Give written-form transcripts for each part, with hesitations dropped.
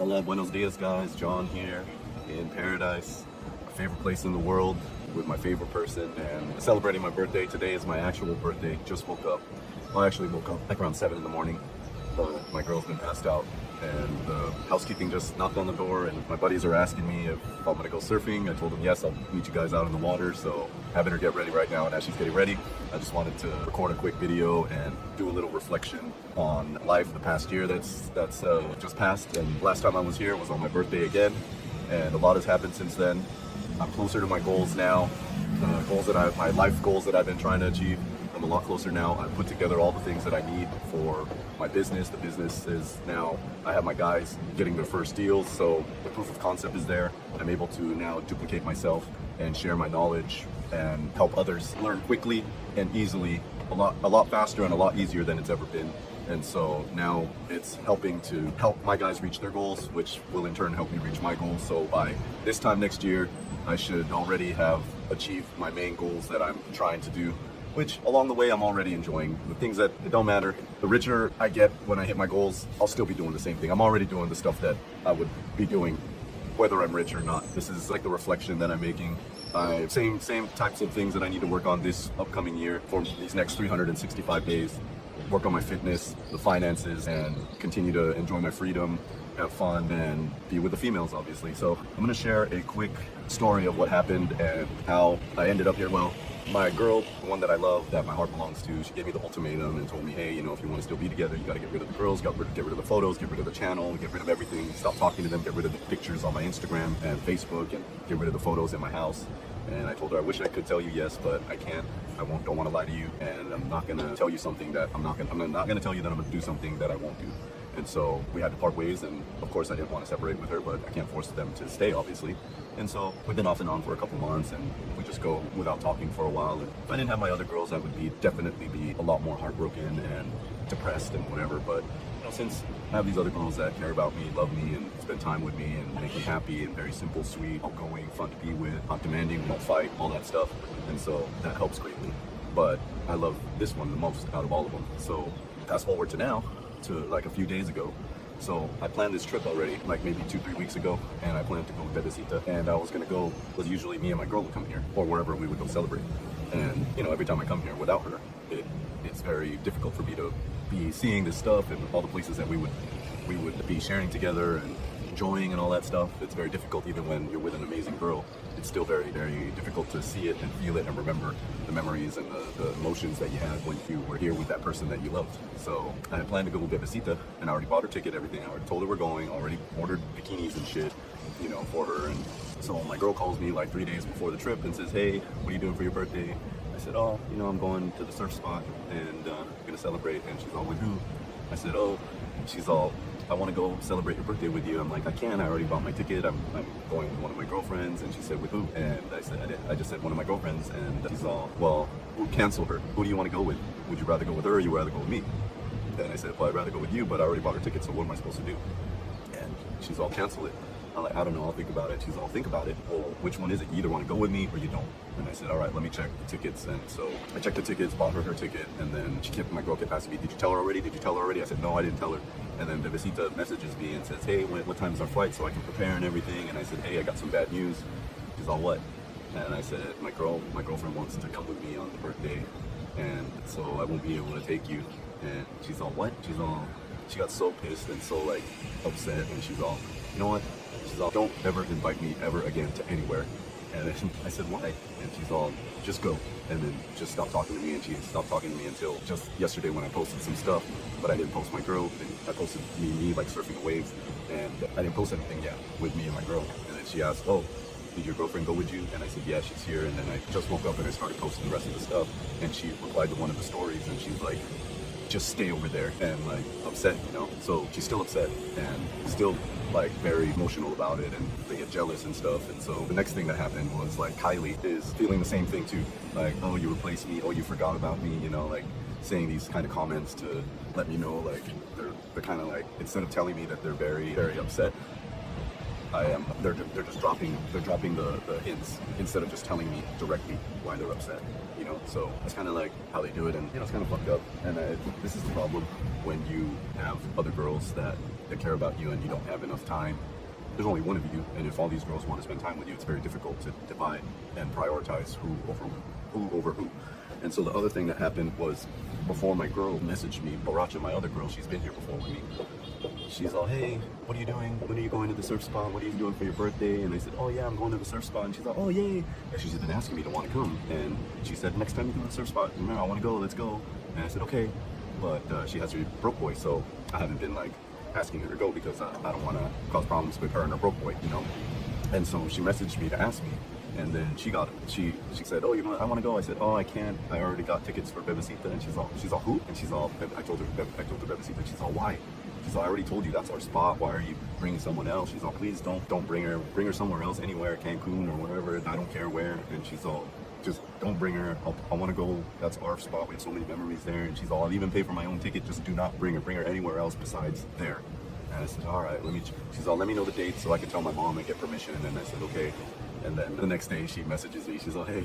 Hola, buenos dias, guys. John here in paradise, my favorite place in the world, with my favorite person, and celebrating my birthday. Today is my actual birthday. Just woke up. Well, I actually woke up like around 7 in the morning, but my girl's been passed out, and the housekeeping just knocked on the door, and my buddies are asking me if I'm gonna go surfing. I told them yes, I'll meet you guys out in the water, so having her get ready right now. And as she's getting ready, I just wanted to record a quick video and do a little reflection on life the past year that's just passed. And last time I was here was on my birthday again, and a lot has happened since then. I'm closer to my goals now, my life goals that I've been trying to achieve. I'm a lot closer now. I've put together all the things that I need for my business. The business is now, I have my guys getting their first deals, so the proof of concept is there. I'm able to now duplicate myself and share my knowledge and help others learn quickly and easily, a lot faster and a lot easier than it's ever been. And so now it's helping to help my guys reach their goals, which will in turn help me reach my goals. So by this time next year, I should already have achieved my main goals that I'm trying to do, which along the way I'm already enjoying. The things that it don't matter. The richer I get when I hit my goals, I'll still be doing the same thing. I'm already doing the stuff that I would be doing whether I'm rich or not. This is like the reflection that I'm making. Same types of things that I need to work on this upcoming year for these next 365 days. Work on my fitness, the finances, and continue to enjoy my freedom, have fun, and be with the females, obviously. So I'm gonna share a quick story of what happened and how I ended up here. Well, my girl, the one that I love, that my heart belongs to, she gave me the ultimatum and told me, hey, you know, if you want to still be together, you got to get rid of the girls, get rid of the photos, get rid of the channel, get rid of everything, stop talking to them, get rid of the pictures on my Instagram and Facebook, and get rid of the photos in my house. And I told her I wish I could tell you yes, but I can't. Don't want to lie to you, and I'm not gonna tell you something that I'm not gonna tell you that I'm gonna do something that I won't do. And so we had to part ways, and of course I didn't want to separate with her, but I can't force them to stay, obviously. And so we've been off and on for a couple months, and we just go without talking for a while. And if I didn't have my other girls, I would definitely be a lot more heartbroken and depressed and whatever. But you know, since I have these other girls that care about me, love me, and spend time with me, and make me happy, and very simple, sweet, outgoing, fun to be with, not demanding, won't fight, all that stuff. And so that helps greatly. But I love this one the most out of all of them. So fast forward to now, to like a few days ago. So I planned this trip already, like maybe 2-3 weeks ago, and I planned to go to Bebecita, and I was gonna go, because usually me and my girl would come here, or wherever we would go celebrate. And you know, every time I come here without her, it's very difficult for me to be seeing this stuff and all the places that we would be sharing together and enjoying and all that stuff. It's very difficult even when you're with an amazing girl. It's still very, very difficult to see it and feel it and remember the memories and the emotions that you had when you were here with that person that you loved. So I had planned to go to Bebecita, and I already bought her ticket, everything. I already told her we're going, already ordered bikinis and shit, you know, for her. And so my girl calls me like 3 days before the trip and says, hey, what are you doing for your birthday? I said, oh, you know, I'm going to the surf spot and I'm gonna celebrate. And she's all, with who? I said, oh. She's all, I want to go celebrate your birthday with you. I'm like, I can. I already bought my ticket. I'm going with one of my girlfriends. And she said, with who? And I said, I just said one of my girlfriends. And she's all, well, cancel her. Who do you want to go with? Would you rather go with her, or you rather go with me? And I said, well, I'd rather go with you, but I already bought her ticket, so what am I supposed to do? And she's all, cancel it. I'm like, I don't know, I'll think about it. She's all, think about it. Well, which one is it? You either want to go with me or you don't. And I said, all right, let me check the tickets. And so I checked the tickets, bought her ticket, and then my girl kept asking me, did you tell her already? Did you tell her already? I said, no, I didn't tell her. And then Bebecita messages me and says, hey, what time is our flight so I can prepare and everything? And I said, hey, I got some bad news. She's all, what? And I said, my girlfriend wants to come with me on the birthday, and so I won't be able to take you. And she's all, what? She got so pissed and so like upset, and she's all, you know what? She's all, don't ever invite me ever again to anywhere. And then I said, why? And she's all, just go. And then just stop talking to me. And she stopped talking to me until just yesterday when I posted some stuff, but I didn't post my girl. And I posted me like surfing a wave, and I didn't post anything yet with me and my girl. And then she asked, oh, did your girlfriend go with you? And I said, yeah, she's here. And then I just woke up and I started posting the rest of the stuff. And she replied to one of the stories, and she's like, just stay over there, and like upset, you know. So she's still upset and still like very emotional about it, and they get jealous and stuff. And so the next thing that happened was like Kylie is feeling the same thing too, like, oh, you replaced me, oh, you forgot about me, you know, like saying these kind of comments to let me know like they're kind of like, instead of telling me that they're very, very upset, they're just dropping the hints instead of just telling me directly why they're upset, you know. So that's kind of like how they do it, and you know, it's kind of fucked up. And this is the problem when you have other girls that that care about you, and you don't have enough time. There's only one of you, and if all these girls want to spend time with you, it's very difficult to divide and prioritize who over who. And so the other thing that happened was, before my girl messaged me, Baracha, my other girl, she's been here before with me. She's all, hey, what are you doing? When are you going to the surf spot? What are you doing for your birthday? And I said, oh yeah, I'm going to the surf spot. And she's like, oh yay. And she's been asking me to want to come. And she said, next time you go to the surf spot, remember, I want to go, let's go. And I said, okay. But she has her broke boy, so I haven't been like asking her to go because I don't want to cause problems with her and her broke boy, you know. And so she messaged me to ask me. And then she said, oh, I want to go. I said, oh, I can't. I already got tickets for Bebecita. And she's all, who? And she's all, I told her Bebecita. She's all, why? She's all, I already told you that's our spot. Why are you bringing someone else? She's all, please don't bring her somewhere else, anywhere, Cancun or wherever. I don't care where. And she's all, just don't bring her. I want to go. That's our spot. We have so many memories there. And she's all, I'll even pay for my own ticket. Just do not bring her anywhere else besides there. And I said, all right, she's all, let me know the date so I can tell my mom and get permission. And then I said, okay. And then the next day she messages me, she's all, hey,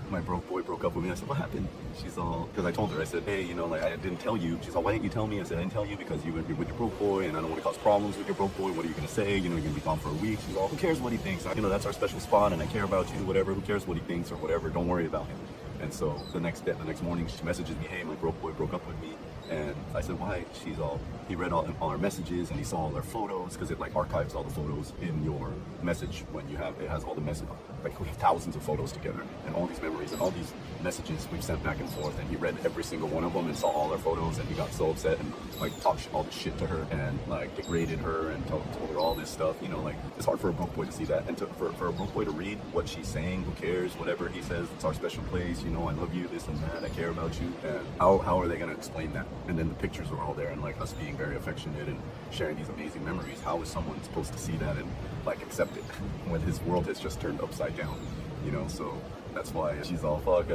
my broke boy broke up with me. I said, what happened? She's all, because I told her, I said, hey, you know, like, I didn't tell you. She's all, why didn't you tell me? I said, I didn't tell you because you're with your broke boy and I don't want to cause problems with your broke boy. What are you going to say? You know, you're going to be gone for a week. She's all, who cares what he thinks? You know, that's our special spot and I care about you, whatever. Who cares what he thinks or whatever? Don't worry about him. And so the next morning she messages me, hey, my broke boy broke up with me. And I said, why? She's all, he read all our messages and he saw all our photos, because it like archives all the photos in your message when you have, it has all the messages, like we have thousands of photos together and all these memories and all these messages we've sent back and forth, and he read every single one of them and saw all our photos, and he got so upset and like talked all this shit to her and like degraded her and told her all this stuff, you know, like it's hard for a broke boy to see that, and for a broke boy to read what she's saying, who cares, whatever he says, it's our special place, you know, I love you, this and that, I care about you, and how are they going to explain that? And then the pictures were all there and like us being very affectionate and sharing these amazing memories. How is someone supposed to see that and like accept it when his world has just turned upside down, you know? So that's why she's all, fuck,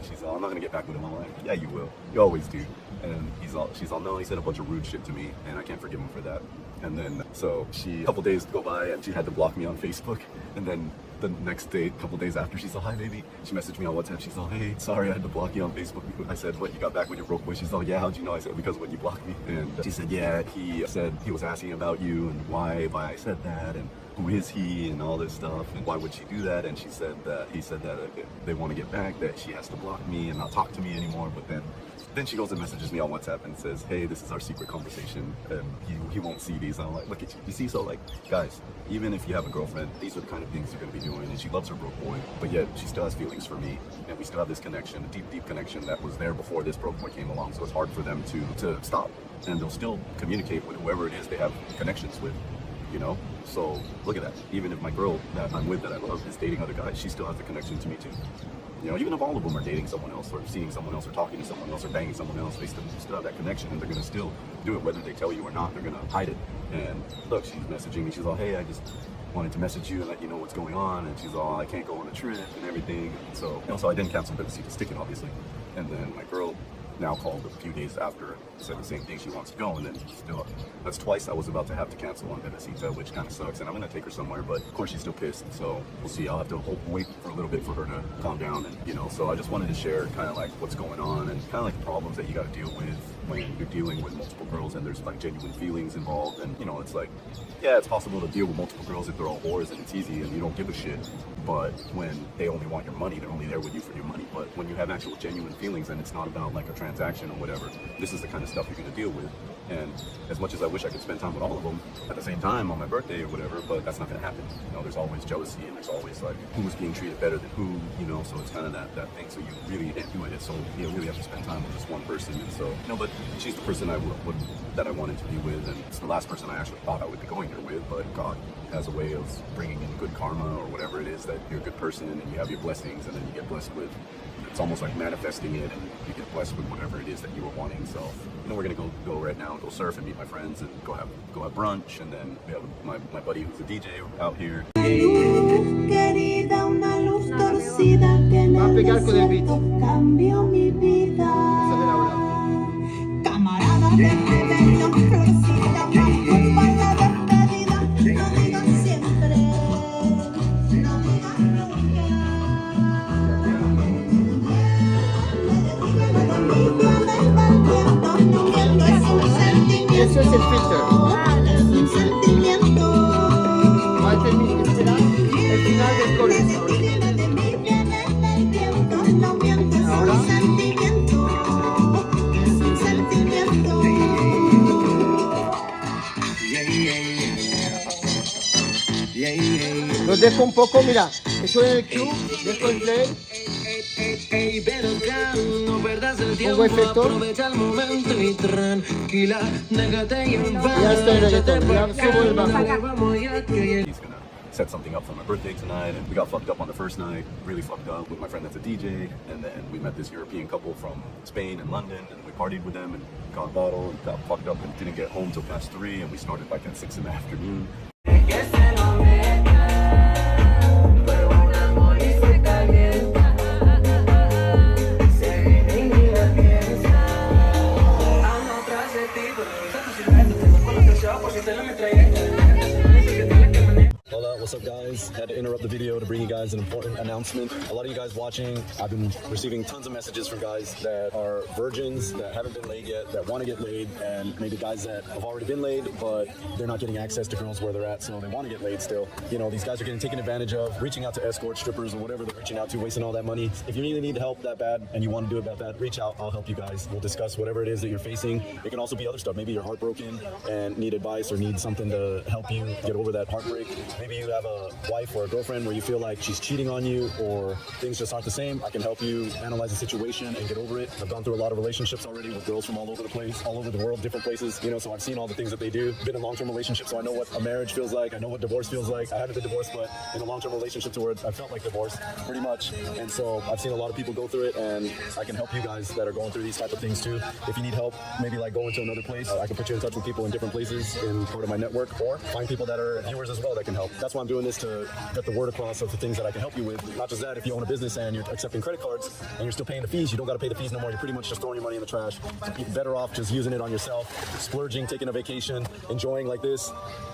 she's all, I'm not gonna get back with him. I'm like, yeah, you will, you always do. And she's all, no, he said a bunch of rude shit to me and I can't forgive him for that. And then so a couple days go by and she had to block me on Facebook, and then the next day, a couple days after, she's all, hi baby. She messaged me on WhatsApp, she's all, hey, sorry I had to block you on Facebook. I said, what, you got back with your broke boy? She's all, yeah, how'd you know? I said, because when you blocked me. And she said, yeah, he said he was asking about you and why I said that and who is he and all this stuff and why would she do that? And she said that he said that if they want to get back, that she has to block me and not talk to me anymore. But then she goes and messages me on WhatsApp and says, hey, this is our secret conversation and he won't see these. I'm like, look at you. You see, so like, guys, even if you have a girlfriend, these are the kind of things you're going to be doing. And she loves her broke boy, but yet she still has feelings for me. And we still have this connection, a deep, deep connection that was there before this broke boy came along. So it's hard for them to stop. And they'll still communicate with whoever it is they have connections with, you know? So look at that. Even if my girl that I'm with, that I love, is dating other guys, she still has a connection to me too. You know, even if all of them are dating someone else or seeing someone else or talking to someone else or banging someone else, they still have that connection, and they're going to still do it whether they tell you or not. They're going to hide it. And look, she's messaging me. She's all, hey, I just wanted to message you and let you know what's going on. And she's all, I can't go on a trip and everything. So, you know, so I didn't cancel Bebecita's ticket, obviously. And then my girl now called a few days after, said the same thing, she wants to go, and then still, that's twice I was about to have to cancel on Bebecita, which kind of sucks, and I'm going to take her somewhere, but of course she's still pissed, so we'll see. I'll have to wait for a little bit for her to calm down, and you know, so I just wanted to share kind of like what's going on and kind of like the problems that you got to deal with when you're dealing with multiple girls and there's like genuine feelings involved. And you know, it's like, yeah, it's possible to deal with multiple girls if they're all whores and it's easy and you don't give a shit, but when they only want your money, they're only there with you for your money. But when you have actual genuine feelings and it's not about like a transaction or whatever, this is the kind of stuff you're going to deal with. And as much as I wish I could spend time with all of them at the same time on my birthday or whatever, but that's not going to happen. You know, there's always jealousy and there's always like who was being treated better than who, you know, so it's kind of that thing. So you really can't do it. So you really have to spend time with just one person. And so, you know, but she's the person that I wanted to be with, and it's the last person I actually thought I would be going there with, but God has a way of bringing in good karma or whatever it is, that you're a good person and you have your blessings, and then you get blessed with, it's almost like manifesting it, and you get blessed with whatever it is that you were wanting. So, you know, we're gonna go right now and go surf and meet my friends and go have brunch, and then we have my buddy who's a DJ out here. Querida, una luz torcida que en el desierto cambió mi vida. Camarada de rebelión, florcita, acompaña despedida. No digas siempre, no digas nunca. Me detiene el viento, no quiero es un sentimiento. Eso es el filter. Los dejo un poco, mira, estoy en el cue, dejo el play. Pongo efectos. Ya está el reggaetón, ya subo el bajo. He's gonna set something up for my birthday tonight, and we got fucked up on the first night, really fucked up with my friend that's a DJ, and then we met this European couple from Spain and London, and we partied with them and got a bottle and got fucked up and didn't get home till past 3, and we started like at 6 in the afternoon. Hola, what's up guys? Had to interrupt the video to bring you guys an important announcement. A lot of you guys watching, I've been receiving tons of messages from guys that are virgins, that haven't been laid yet, that want to get laid, and maybe guys that have already been laid, but they're not getting access to girls where they're at, so they want to get laid still. You know, these guys are getting taken advantage of, reaching out to escort strippers or whatever they're reaching out to, wasting all that money. If you really need help that bad and you want to do it that bad, reach out, I'll help you guys. We'll discuss whatever it is that you're facing. It can also be other stuff. Maybe you're heartbroken and need advice or need something to help you get over that heartbreak. Maybe you have a wife or a girlfriend where you feel like she's cheating on you or things just aren't the same. I can help you analyze the situation and get over it. I've gone through a lot of relationships already with girls from all over the place, all over the world, different places, you know, so I've seen all the things that they do. Been in long-term relationships, so I know what a marriage feels like. I know what divorce feels like. I haven't been divorced, but in a long-term relationship to where I felt like divorce pretty much. And so I've seen a lot of people go through it, and I can help you guys that are going through these type of things too. If you need help, maybe like going to another place, I can put you in touch with people in different places in part of my network, or find people that are viewers as well that can help. That's why I'm doing this, to get the word across of the things that I can help you with. Not just that, if you own a business and you're accepting credit cards and you're still paying the fees, you don't got to pay the fees no more. You're pretty much just throwing your money in the trash. You're better off just using it on yourself, splurging, taking a vacation, enjoying like this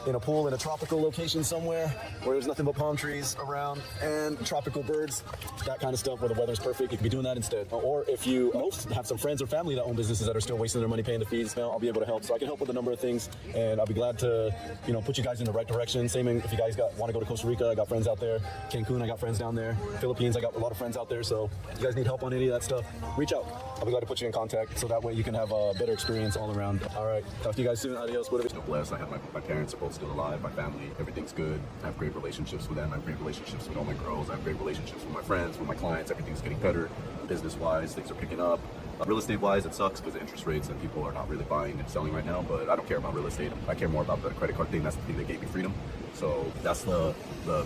in a pool in a tropical location somewhere where there's nothing but palm trees around and tropical birds, that kind of stuff where the weather's perfect. You could be doing that instead. Or if you have some friends or family that own businesses that are still wasting their money paying the fees, you know, I'll be able to help. So I can help with a number of things, and I'll be glad to, you know, put you guys in the right direction. Same if you guys want to go to Costa Rica, I got friends out there. Cancun, I got friends down there. Philippines, I got a lot of friends out there. So if you guys need help on any of that stuff, reach out. I'll be glad to put you in contact, so that way you can have a better experience all around. All right, talk to you guys soon. Adios, whatever. I'm blessed. I have my parents are both still alive. My family, everything's good. I have great relationships with them. I have great relationships with all my girls. I have great relationships with my friends, with my clients. Everything's getting better. Business-wise, things are picking up. Real estate-wise, it sucks because the interest rates and people are not really buying and selling right now, but I don't care about real estate. I care more about the credit card thing. That's the thing that gave me freedom. So that's the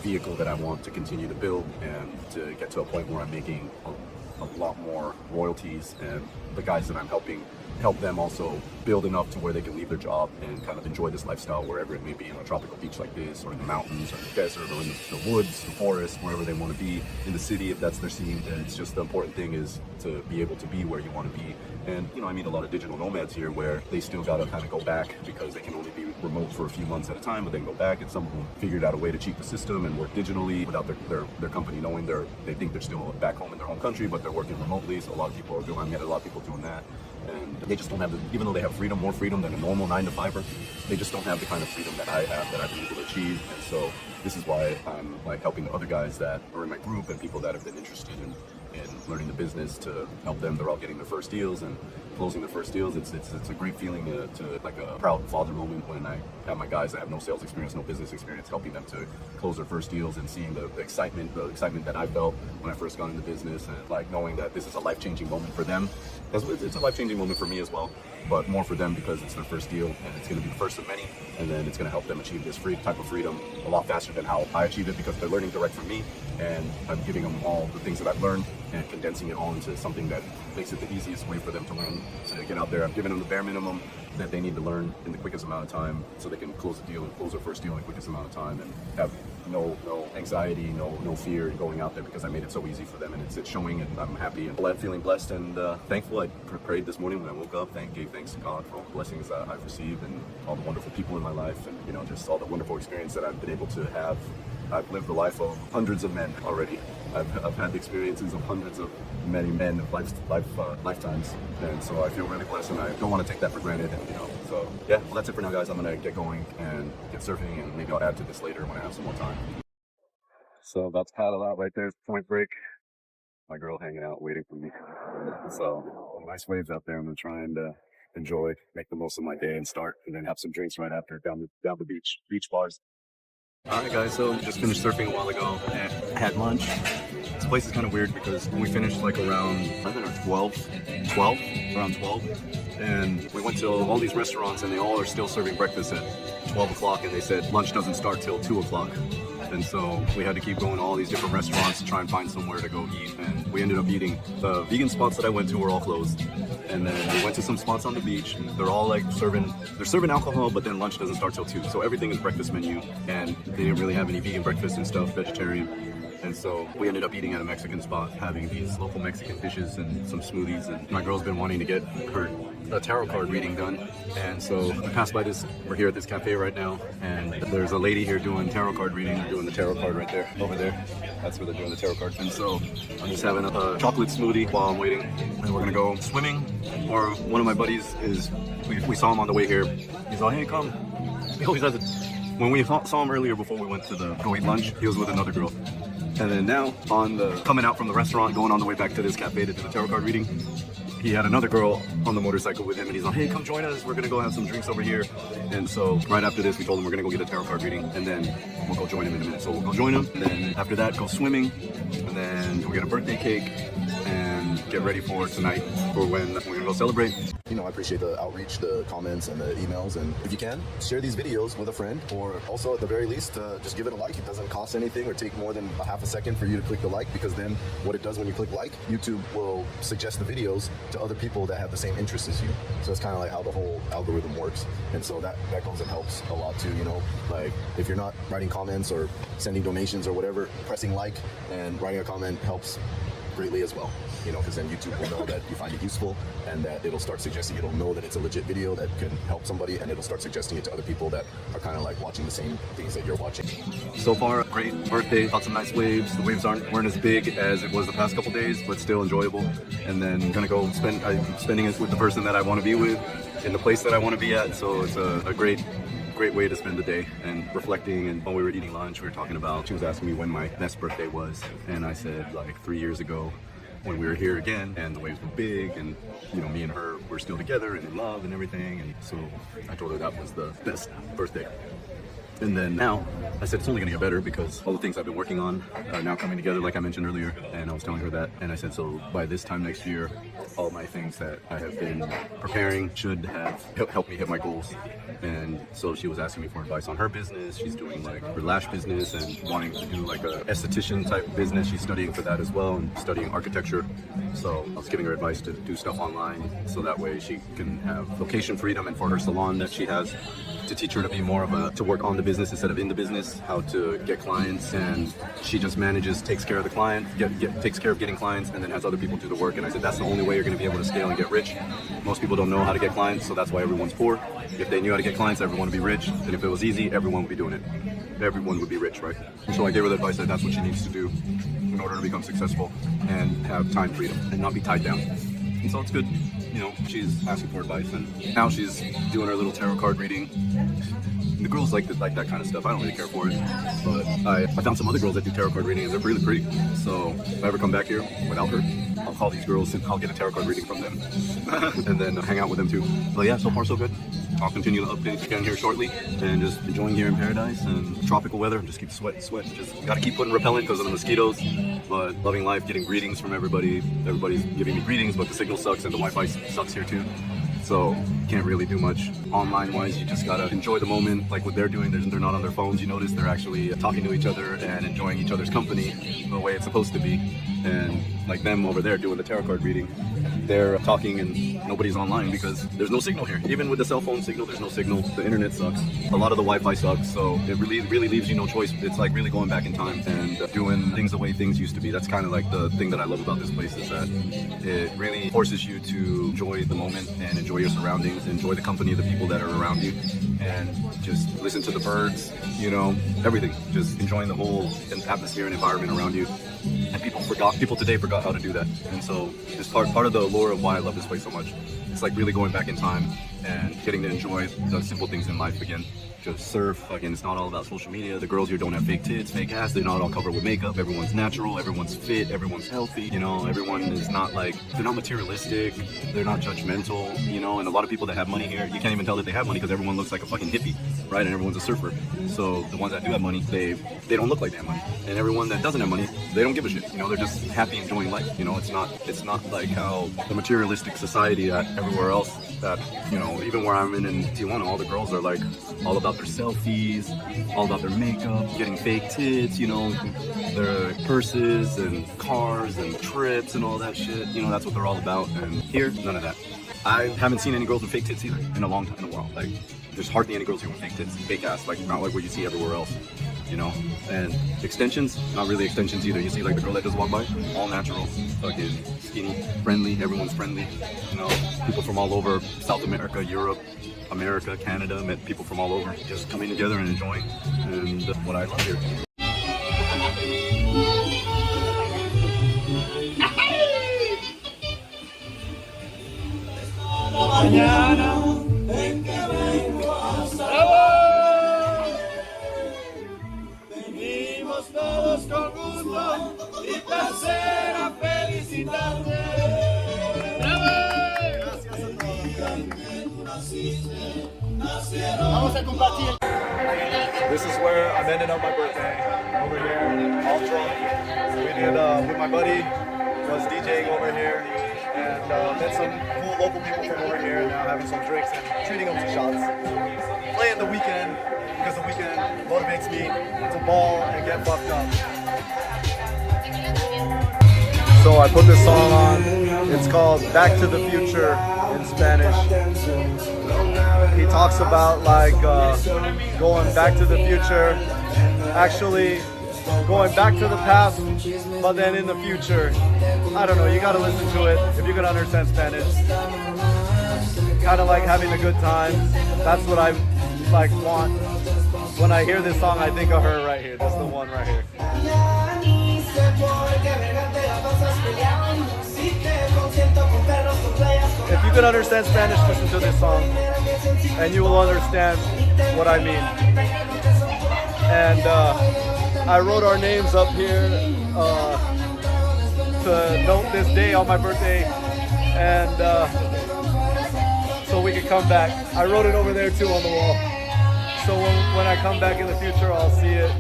vehicle that I want to continue to build and to get to a point where I'm making a lot more royalties, and the guys that I'm helping help them also build enough to where they can leave their job and kind of enjoy this lifestyle wherever it may be, on a tropical beach like this, or in the mountains, or in the desert, or in the woods, the forest, wherever they want to be, in the city if that's their scene. And it's just the important thing is to be able to be where you want to be. And you know, I meet a lot of digital nomads here where they still got to kind of go back because they can only be remote for a few months at a time, but then go back. And some of them figured out a way to cheat the system and work digitally without their company knowing they think they're still back home in their home country, but they're working remotely. So a lot of people are doing, I met a lot of people doing that. And they just don't have even though they have freedom, more freedom than a normal 9-to-5er, they just don't have the kind of freedom that I have, that I've been able to achieve. And so this is why I'm like helping the other guys that are in my group and people that have been interested in learning the business, to help them. They're all getting their first deals and closing their first deals. It's a great feeling to like a proud father moment when I have my guys that have no sales experience, no business experience, helping them to close their first deals, and seeing the excitement that I felt when I first got into business, and like knowing that this is a life-changing moment for them. It's a life-changing moment for me as well, but more for them because it's their first deal, and it's going to be the first of many, and then it's going to help them achieve this type of freedom a lot faster than how I achieved it, because they're learning direct from me, and I'm giving them all the things that I've learned and condensing it all into something that makes it the easiest way for them to learn, to get out there. I'm giving them the bare minimum that they need to learn in the quickest amount of time, so they can close the deal and close their first deal in the quickest amount of time, and have no anxiety, no fear going out there, because I made it so easy for them, and it's showing, and I'm happy and feeling blessed and thankful. I prayed this morning when I woke up, gave thanks to God for all the blessings that I've received and all the wonderful people in my life, and you know, just all the wonderful experience that I've been able to have. I've lived the life of hundreds of men already. I've had the experiences of hundreds of many men of lifetimes, and so I feel really blessed, and I don't want to take that for granted. And you know, so yeah, well, that's it for now, guys. I'm gonna get going and get surfing, and maybe I'll add to this later when I have some more time. So about to paddle out right there's Point Break. My girl hanging out waiting for me. So nice waves out there. I'm gonna try and enjoy, make the most of my day, and then have some drinks right after down the beach bars. Alright guys, so just finished surfing a while ago and had lunch. This place is kind of weird because we finished like around 11 or 12, around 12. And we went to all these restaurants and they all are still serving breakfast at 12 o'clock and they said lunch doesn't start till 2 o'clock. And so we had to keep going to all these different restaurants to try and find somewhere to go eat. And we ended up eating. The vegan spots that I went to were all closed. And then we went to some spots on the beach. And they're all like serving alcohol, but then lunch doesn't start till 2. So everything is breakfast menu. And they didn't really have any vegan breakfast and stuff, vegetarian. And so we ended up eating at a Mexican spot, having these local Mexican dishes and some smoothies. And my girl's been wanting to get her tarot card reading done. And so I passed by this, we're here at this cafe right now, and there's a lady here doing tarot card reading. They're doing the tarot card right there, over there. That's where they're doing the tarot card. And so I'm just having a chocolate smoothie while I'm waiting. And we're gonna go swimming. Or one of my buddies we saw him on the way here. He's like, hey, come. He always has it. When we saw him earlier before we went to go eat lunch, he was with another girl. And then now, coming out from the restaurant, going on the way back to this cafe to do the tarot card reading, he had another girl on the motorcycle with him, and he's like, hey, come join us. We're gonna go have some drinks over here. And so right after this, we told him we're gonna go get a tarot card reading, and then we'll go join him in a minute. So we'll go join him, and then after that, go swimming, and then we'll get a birthday cake, and get ready for tonight, for when we're gonna go celebrate. You know, I appreciate the outreach, the comments, and the emails. And if you can, share these videos with a friend, or also at the very least, just give it a like. It doesn't cost anything or take more than a half a second for you to click the like, because then what it does when you click like, YouTube will suggest the videos to other people that have the same interests as you. So it's kind of like how the whole algorithm works. And so that goes and helps a lot too, you know, like if you're not writing comments or sending donations or whatever, pressing like and writing a comment helps greatly as well, you know, because then YouTube will know that you find it useful, and that it'll start suggesting, it'll know that it's a legit video that can help somebody, and it'll start suggesting it to other people that are kind of like watching the same things that you're watching. So far, great birthday, lots of nice waves. The waves weren't as big as it was the past couple days, but still enjoyable. And then gonna go spending it with the person that I want to be with, in the place that I want to be at. So it's a great way to spend the day. And reflecting, and while we were eating lunch, we were talking about, she was asking me when my best birthday was, and I said like 3 years ago when we were here again and the waves were big, and you know, me and her were still together and in love and everything. And so I told her that was the best birthday. And then now, I said it's only gonna get better because all the things I've been working on are now coming together, like I mentioned earlier. And I was telling her that, and I said, so by this time next year, all my things that I have been preparing should have helped me hit my goals. And so she was asking me for advice on her business. She's doing like her lash business and wanting to do like a esthetician type business. She's studying for that as well, and studying architecture. So I was giving her advice to do stuff online, so that way she can have location freedom, and for her salon that she has, to teach her to be more of to work on the business instead of in the business, how to get clients. And she just takes care of the client, takes care of getting clients, and then has other people do the work. And I said, that's the only way you're going to be able to scale and get rich. Most people don't know how to get clients, so that's why everyone's poor. If they knew how to get clients, everyone would be rich. And if it was easy, everyone would be doing it. Everyone would be rich, right? And so I gave her the advice that that's what she needs to do in order to become successful and have time freedom and not be tied down. And so it's good. You know, she's asking for advice, and now she's doing her little tarot card reading. The girls like that kind of stuff. I don't really care for it, but I found some other girls that do tarot card reading, and they're really pretty. So if I ever come back here without her, I'll call these girls and I'll get a tarot card reading from them, and then hang out with them too. But yeah, so far so good. I'll continue to update again here shortly, and just enjoying here in paradise and tropical weather. Just keep sweating. Just gotta keep putting repellent because of the mosquitoes. But loving life, getting greetings from everybody. Everybody's giving me greetings, but the signal sucks and the Wi-Fi sucks here too. So can't really do much online wise. You just gotta enjoy the moment, like what they're doing. They're not on their phones. You notice they're actually talking to each other and enjoying each other's company the way it's supposed to be. And like them over there doing the tarot card reading, they're talking and nobody's online because there's no signal here. Even with the cell phone signal, there's no signal. The internet sucks. A lot of the Wi-Fi sucks, so it really leaves you no choice. It's like really going back in time and doing things the way things used to be. That's kind of like the thing that I love about this place, is that it really forces you to enjoy the moment and enjoy your surroundings, enjoy the company of the people that are around you, and just listen to the birds, you know, everything. Just enjoying the whole atmosphere and environment around you. And people today forgot how to do that. And so it's part of the allure of why I love this place so much. It's like really going back in time and getting to enjoy the simple things in life again. just surf. Fucking, it's not all about social media. The girls here don't have fake tits, fake ass. They're not all covered with makeup. Everyone's natural. Everyone's fit. Everyone's healthy. You know, everyone is not like, they're not materialistic. They're not judgmental. You know, and a lot of people that have money here, you can't even tell that they have money because everyone looks like a fucking hippie, right? And everyone's a surfer. So the ones that do have money, they don't look like they have money. And everyone that doesn't have money, they don't give a shit. You know, they're just happy enjoying life. You know, it's not like how the materialistic society that everywhere else, that, you know, even where I'm in Tijuana, all the girls are like all about their selfies, all about their makeup, getting fake tits, you know, their purses and cars and trips and all that shit. You know, that's what they're all about. And here, none of that. I haven't seen any girls with fake tits either in a long time, in a while. Like, there's hardly any girls here with fake tits, fake ass, like not like what you see everywhere else. You know, and extensions, not really extensions either. You see like the girl that just walked by, all natural, fucking skinny, friendly, everyone's friendly. You know, people from all over, South America, Europe, America, Canada, met people from all over, just coming together and enjoying, and that's what I love here. Todos con gusto y placer a felicitarte. Vamos a compartir. This is where I'm ending up my birthday, over here, all drunk. We did, with my buddy, was DJing over here, and met some cool local people from over here, now having some drinks and treating them to shots. Playing the weekend, because the weekend motivates me to ball and get fucked up. So I put this song on. It's called Back to the Future in Spanish. He talks about like going back to the future, actually going back to the past, but then in the future. I don't know, you gotta listen to it if you can understand Spanish. Kind of like having a good time. That's what I like want. When I hear this song, I think of her right here. This is the one right here. If you can understand Spanish, listen to this song, and you will understand what I mean. And I wrote our names up here to note this day on my birthday, and so we could come back. I wrote it over there too on the wall. So when I come back in the future, I'll see it.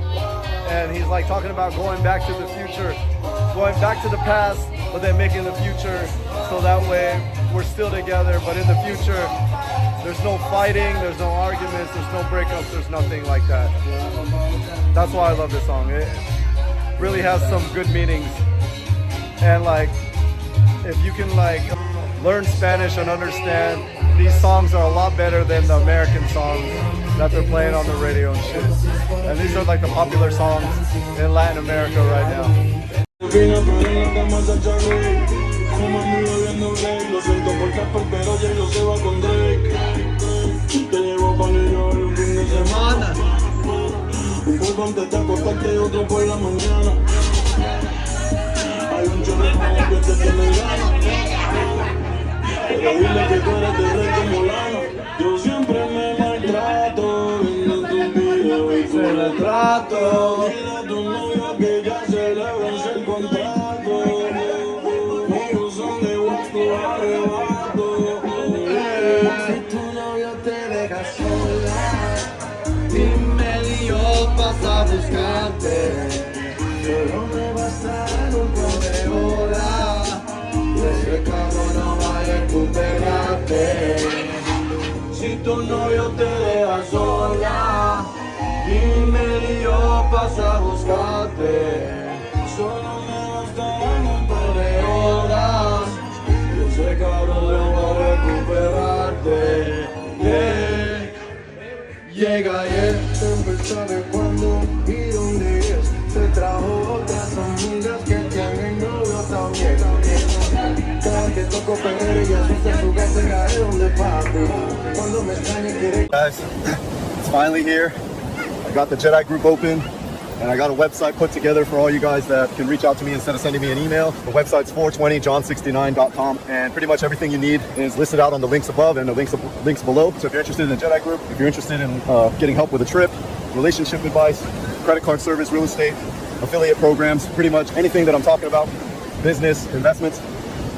And he's like talking about going back to the future, going back to the past, but then making the future so that way we're still together. But in the future, there's no fighting, there's no arguments, there's no breakups, there's nothing like that. That's why I love this song. It really has some good meanings. And like, if you can like learn Spanish and understand, these songs are a lot better than the American songs that they're playing on the radio and shit. And these are like the popular songs in Latin America right now. Pero dile que tú eres de rey como lana. Yo siempre me maltrato viendo tus videos y tu retrato. Dile a tu novio que ya celebran el contrato. Ellos son de gusto arrebato. Si tu novio te deja sola y medio pasa a buscarte, solo me bastarán un par de horas. Ese cabrón no va a recuperarte. Si tu novio te deja sola y medio pasa a buscarte, solo me bastarán un par de horas. Ese cabrón no va a recuperarte. Llega y él siempre sabe cuándo y dónde es. Se trajo otras amigas que tienen novio también. Cada que toco perder ella asusta su casa y cae donde parte. Cuando me extrañe quiere. Guys, it's finally here. I got the Jedi group open. And I got a website put together for all you guys that can reach out to me instead of sending me an email. The website's 420john69.com, and pretty much everything you need is listed out on the links above and the links below. So if you're interested in the Jedi group, if you're interested in getting help with a trip, relationship advice, credit card service, real estate, affiliate programs, pretty much anything that I'm talking about, business, investments,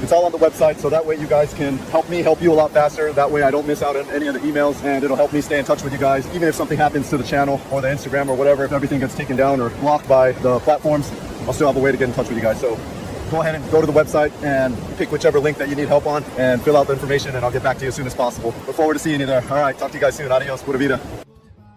it's all on the website, so that way you guys can help me help you a lot faster. That way I don't miss out on any of the emails, and it'll help me stay in touch with you guys. Even if something happens to the channel or the Instagram or whatever, if everything gets taken down or blocked by the platforms, I'll still have a way to get in touch with you guys. So go ahead and go to the website and pick whichever link that you need help on and fill out the information, and I'll get back to you as soon as possible. Look forward to seeing you there. All right, talk to you guys soon. Adios, pura vida.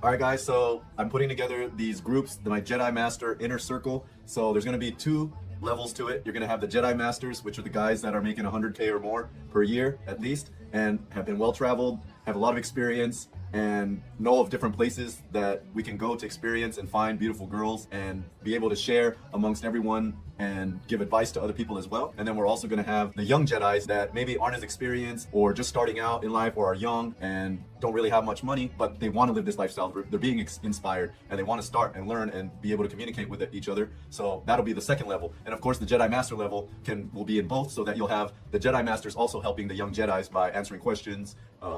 All right, guys, so I'm putting together these groups, my Jedi Master Inner Circle. So there's going to be 2 levels to it. You're going to have the Jedi Masters, which are the guys that are making 100K or more per year at least, and have been well-traveled, have a lot of experience, and know of different places that we can go to experience and find beautiful girls and be able to share amongst everyone and give advice to other people as well. And then we're also going to have the young Jedis that maybe aren't as experienced or just starting out in life or are young and don't really have much money, but they want to live this lifestyle. They're being inspired and they want to start and learn and be able to communicate with each other. So that'll be the second level. And of course the Jedi Master level will be in both, so that you'll have the Jedi Masters also helping the young Jedis by answering questions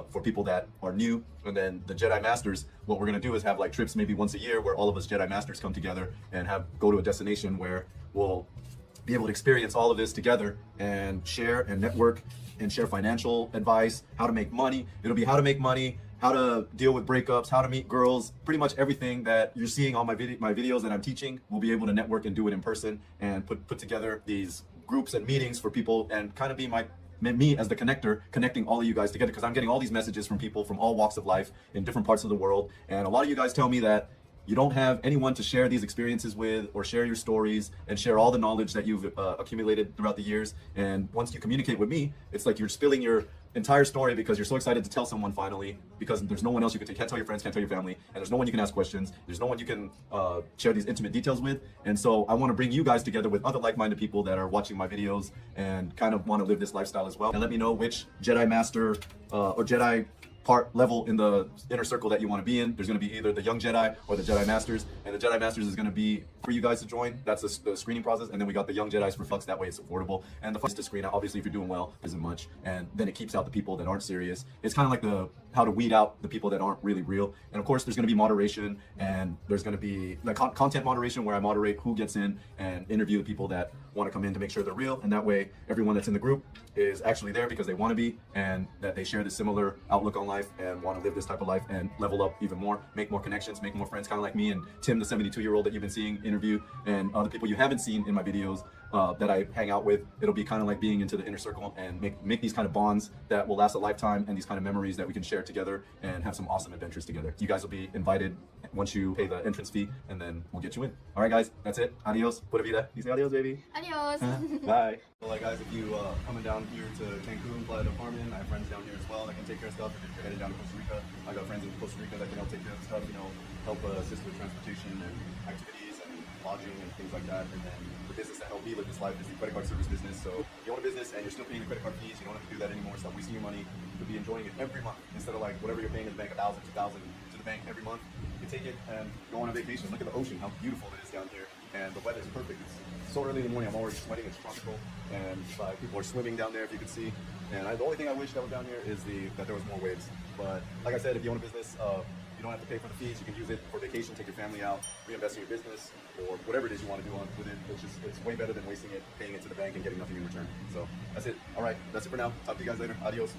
for people that are new. And then the Jedi Masters, what we're going to do is have like trips maybe once a year where all of us Jedi Masters come together and go to a destination where we'll be able to experience all of this together and share and network and share financial advice, how to make money. It'll be how to make money, how to deal with breakups, how to meet girls, pretty much everything that you're seeing on my videos that I'm teaching. We'll be able to network and do it in person and put together these groups and meetings for people and kind of be me as the connector, connecting all of you guys together, because I'm getting all these messages from people from all walks of life in different parts of the world. And a lot of you guys tell me that you don't have anyone to share these experiences with or share your stories and share all the knowledge that you've accumulated throughout the years. And once you communicate with me, it's like you're spilling your entire story because you're so excited to tell someone finally, because there's no one else you can't tell your friends, can't tell your family, and there's no one you can ask questions. There's no one you can share these intimate details with. And so I want to bring you guys together with other like-minded people that are watching my videos and kind of want to live this lifestyle as well. And let me know which Jedi Master or Jedi part level in the inner circle that you want to be in. There's going to be either the young Jedi or the Jedi Masters, and the Jedi Masters is going to be for you guys to join. That's the screening process. And then we got the young Jedis for Flux. That way it's affordable, and the first to screen out, obviously if you're doing well, isn't much, and then it keeps out the people that aren't serious. It's kind of like how to weed out the people that aren't really real. And of course there's going to be moderation, and there's going to be like content moderation where I moderate who gets in and interview the people that want to come in to make sure they're real, and that way everyone that's in the group is actually there because they want to be, and that they share this similar outlook on life and want to live this type of life and level up even more, make more connections, make more friends, kind of like me and Tim, the 72-year-old that you've been seeing interview, and other people you haven't seen in my videos that I hang out with. It'll be kind of like being into the inner circle and make these kind of bonds that will last a lifetime, and these kind of memories that we can share together and have some awesome adventures together. You guys will be invited once you pay the entrance fee, and then we'll get you in. All right, guys, that's it. Adios. Pura vida. You say adios, baby. Adios. Bye. Well, like, guys, if you coming down here to Cancun, Playa del Carmen, I have friends down here as well that can take care of stuff. If you're headed down to Costa Rica, I got friends in Costa Rica that can help take care of stuff, help assist with transportation and activities and lodging and things like that. And then the business that helped me live this life is the credit card service business. So if you own a business and you're still paying the credit card fees, you don't have to do that anymore. Stop wasting your money. You'll be enjoying it every month instead of like whatever you're paying in the bank, $1,000, $2,000 to the bank every month. You can take it and go on a vacation. Look at the ocean, how beautiful it is down here, and the weather is perfect. It's so early in the morning, I'm already sweating. It's tropical, and people are swimming down there, if you can see. And the only thing I wish that was down here is that there was more waves. But like I said, if you own a business, you don't have to pay for the fees. You can use it for vacation, take your family out, reinvest in your business, or whatever it is you want to do with it. It's way better than wasting it, paying it to the bank and getting nothing in return. So that's it. All right, that's it for now. Talk to you guys later. Adios.